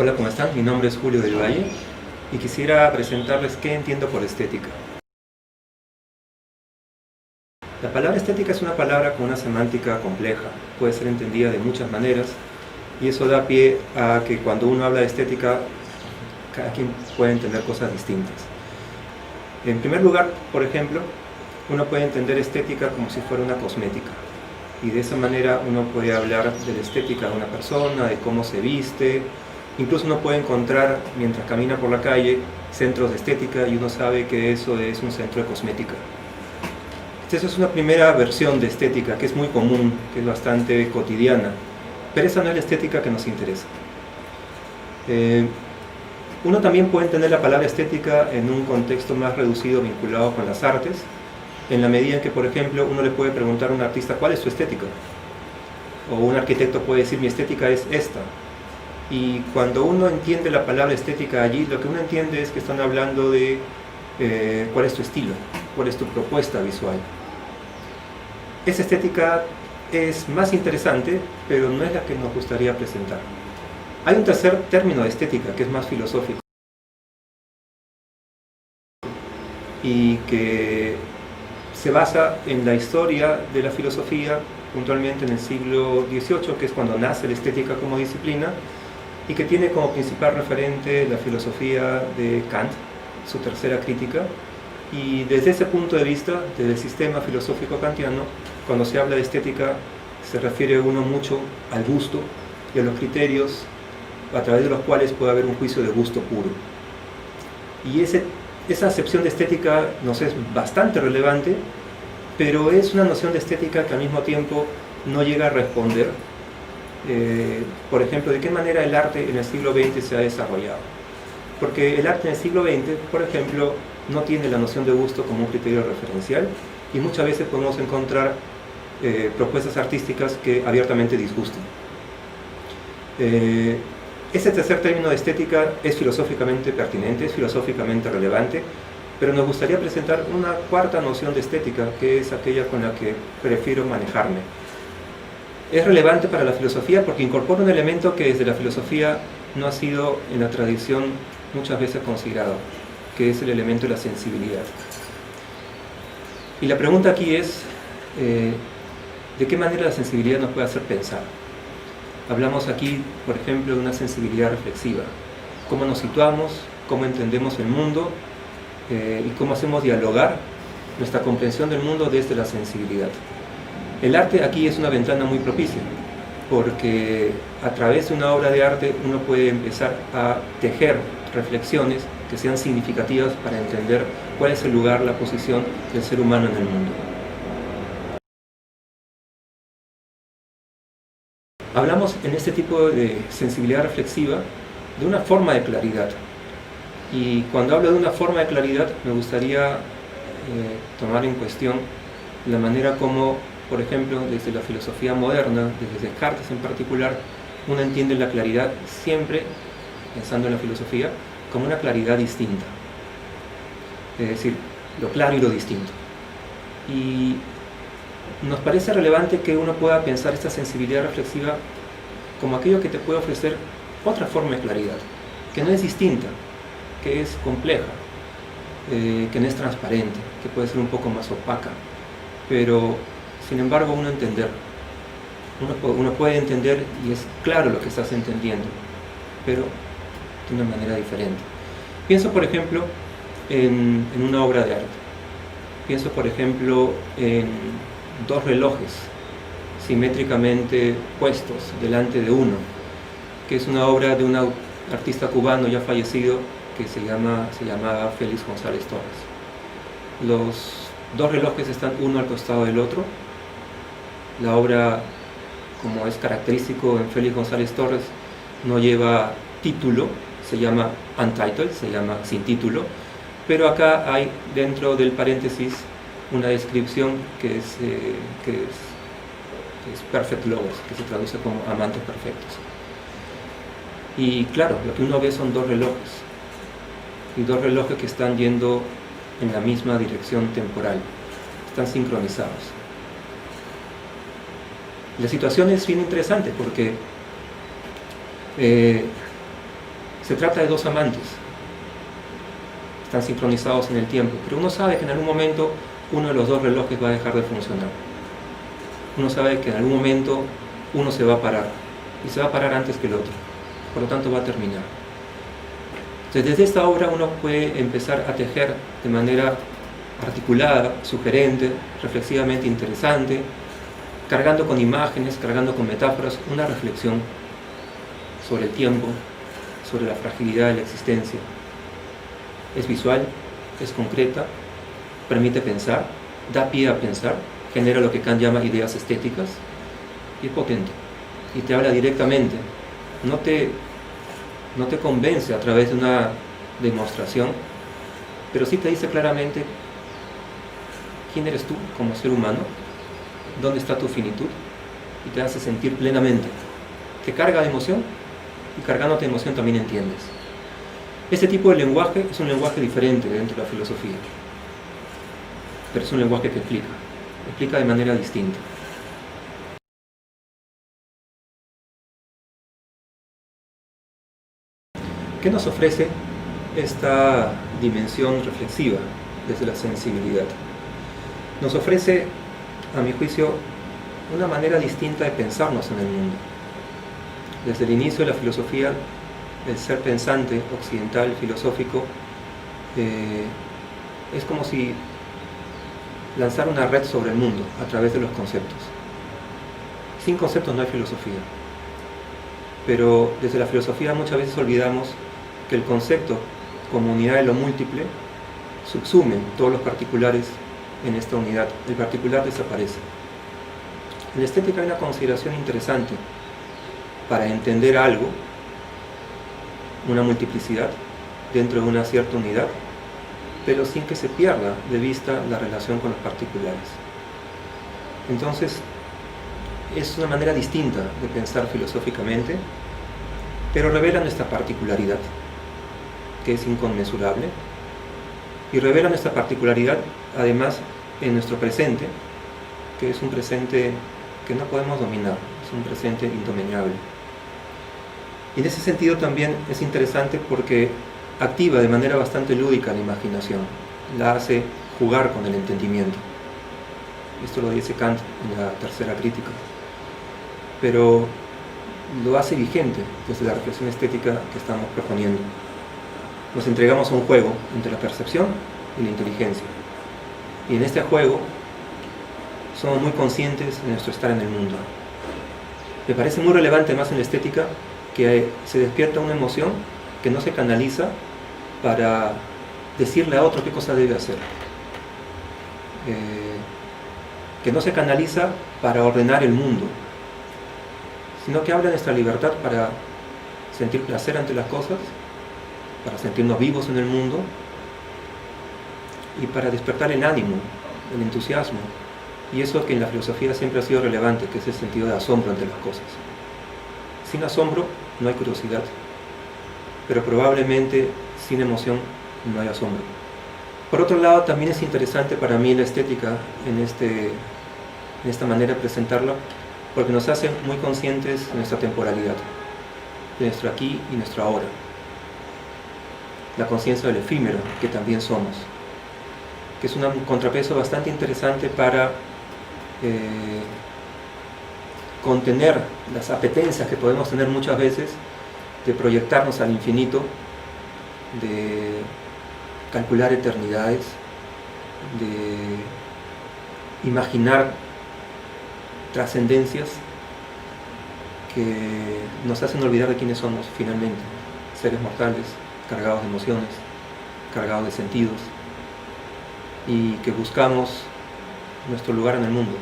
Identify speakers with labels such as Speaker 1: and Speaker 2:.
Speaker 1: Hola, ¿cómo están? Mi nombre es Julio del Valle y quisiera presentarles qué entiendo por estética. La palabra estética es una palabra con una semántica compleja, puede ser entendida de muchas maneras y eso da pie a que cuando uno habla de estética, cada quien puede entender cosas distintas. En primer lugar, por ejemplo, uno puede entender estética como si fuera una cosmética y de esa manera uno puede hablar de la estética de una persona, de cómo se viste. Incluso uno puede encontrar, mientras camina por la calle, centros de estética y uno sabe que eso es un centro de cosmética. Esa es una primera versión de estética que es muy común, que es bastante cotidiana, pero esa no es la estética que nos interesa. Uno también puede entender la palabra estética en un contexto más reducido vinculado con las artes, en la medida en que, por ejemplo, uno le puede preguntar a un artista ¿cuál es su estética? O un arquitecto puede decir mi estética es esta. Y cuando uno entiende la palabra estética allí, lo que uno entiende es que están hablando de cuál es tu estilo, cuál es tu propuesta visual. Esa estética es más interesante, pero no es la que nos gustaría presentar. Hay un tercer término de estética que es más filosófico y que se basa en la historia de la filosofía, puntualmente en el siglo XVIII, que es cuando nace la estética como disciplina, y que tiene como principal referente la filosofía de Kant, su tercera crítica, y desde ese punto de vista, desde el sistema filosófico kantiano, cuando se habla de estética, se refiere uno mucho al gusto y a los criterios a través de los cuales puede haber un juicio de gusto puro. Y esa acepción de estética nos es bastante relevante, pero es una noción de estética que al mismo tiempo no llega a responder por ejemplo, de qué manera el arte en el siglo XX se ha desarrollado. Porque el arte en el siglo XX, por ejemplo, no tiene la noción de gusto como un criterio referencial y muchas veces podemos encontrar propuestas artísticas que abiertamente disgusten. Ese tercer término de estética es filosóficamente pertinente, es filosóficamente relevante, pero nos gustaría presentar una cuarta noción de estética, que es aquella con la que prefiero manejarme. Es relevante para la filosofía porque incorpora un elemento que desde la filosofía no ha sido en la tradición muchas veces considerado, que es el elemento de la sensibilidad. Y la pregunta aquí es, ¿de qué manera la sensibilidad nos puede hacer pensar? Hablamos aquí, por ejemplo, de una sensibilidad reflexiva. ¿Cómo nos situamos? ¿Cómo entendemos el mundo? Y cómo hacemos dialogar nuestra comprensión del mundo desde la sensibilidad. El arte aquí es una ventana muy propicia, porque a través de una obra de arte uno puede empezar a tejer reflexiones que sean significativas para entender cuál es el lugar, la posición del ser humano en el mundo. Hablamos en este tipo de sensibilidad reflexiva de una forma de claridad. Y cuando hablo de una forma de claridad, me gustaría tomar en cuestión la manera como, por ejemplo, desde la filosofía moderna, desde Descartes en particular, uno entiende la claridad siempre, pensando en la filosofía, como una claridad distinta. Es decir, lo claro y lo distinto. Y nos parece relevante que uno pueda pensar esta sensibilidad reflexiva como aquello que te puede ofrecer otra forma de claridad, que no es distinta, que es compleja, que no es transparente, que puede ser un poco más opaca, pero sin embargo uno puede entender y es claro lo que estás entendiendo, pero de una manera diferente. Pienso, por ejemplo, en una obra de arte. Pienso, por ejemplo, en dos relojes simétricamente puestos delante de uno, que es una obra de un artista cubano ya fallecido que se llamaba Félix González Torres. Los dos relojes están uno al costado del otro. La obra, como es característico en Félix González Torres, no lleva título, se llama untitled, se llama sin título, pero acá hay dentro del paréntesis una descripción que es perfect lovers, que se traduce como amantes perfectos. Y claro, lo que uno ve son dos relojes, y dos relojes que están yendo en la misma dirección temporal, están sincronizados. La situación es bien interesante porque Se trata de dos amantes, están sincronizados en el tiempo, pero uno sabe que en algún momento uno de los dos relojes va a dejar de funcionar. Uno sabe que en algún momento uno se va a parar, y se va a parar antes que el otro, por lo tanto va a terminar. Entonces, desde esta obra uno puede empezar a tejer de manera articulada, sugerente, reflexivamente interesante, cargando con imágenes, cargando con metáforas, una reflexión sobre el tiempo, sobre la fragilidad de la existencia. Es visual, es concreta, permite pensar, da pie a pensar, genera lo que Kant llama ideas estéticas, y es potente, y te habla directamente, no te convence a través de una demostración, pero sí te dice claramente quién eres tú como ser humano, dónde está tu finitud, y te hace sentir plenamente. Te carga de emoción, y cargándote de emoción también entiendes. Este tipo de lenguaje es un lenguaje diferente dentro de la filosofía, pero es un lenguaje que explica de manera distinta. ¿Qué nos ofrece esta dimensión reflexiva desde la sensibilidad? Nos ofrece, a mi juicio, una manera distinta de pensarnos en el mundo. Desde el inicio de la filosofía, el ser pensante occidental, filosófico, es como si lanzara una red sobre el mundo a través de los conceptos. Sin conceptos no hay filosofía. Pero desde la filosofía muchas veces olvidamos que el concepto, como unidad de lo múltiple, subsume todos los particulares en esta unidad. El particular desaparece. En la estética hay una consideración interesante para entender algo, una multiplicidad dentro de una cierta unidad, pero sin que se pierda de vista la relación con los particulares. Entonces, es una manera distinta de pensar filosóficamente, pero revela nuestra particularidad, que es inconmensurable, y revela nuestra particularidad además en nuestro presente, que es un presente que no podemos dominar, es un presente indominable. Y en ese sentido también es interesante porque activa de manera bastante lúdica la imaginación, la hace jugar con el entendimiento. Esto lo dice Kant en la tercera crítica, pero lo hace vigente desde la reflexión estética que estamos proponiendo. Nos entregamos a un juego entre la percepción y la inteligencia, y en este juego somos muy conscientes de nuestro estar en el mundo. Me parece muy relevante más en la estética que se despierta una emoción que no se canaliza para decirle a otro qué cosa debe hacer, que no se canaliza para ordenar el mundo, sino que habla de nuestra libertad para sentir placer ante las cosas, para sentirnos vivos en el mundo y para despertar el ánimo, el entusiasmo, y eso que en la filosofía siempre ha sido relevante, que es el sentido de asombro ante las cosas. Sin asombro no hay curiosidad, pero probablemente sin emoción no hay asombro. Por otro lado, también es interesante para mí la estética en esta manera de presentarla, porque nos hace muy conscientes de nuestra temporalidad, de nuestro aquí y nuestro ahora, la conciencia del efímero que también somos, que es un contrapeso bastante interesante para contener las apetencias que podemos tener muchas veces de proyectarnos al infinito, de calcular eternidades, de imaginar trascendencias que nos hacen olvidar de quiénes somos finalmente, seres mortales, cargados de emociones, cargados de sentidos, y que buscamos nuestro lugar en el mundo.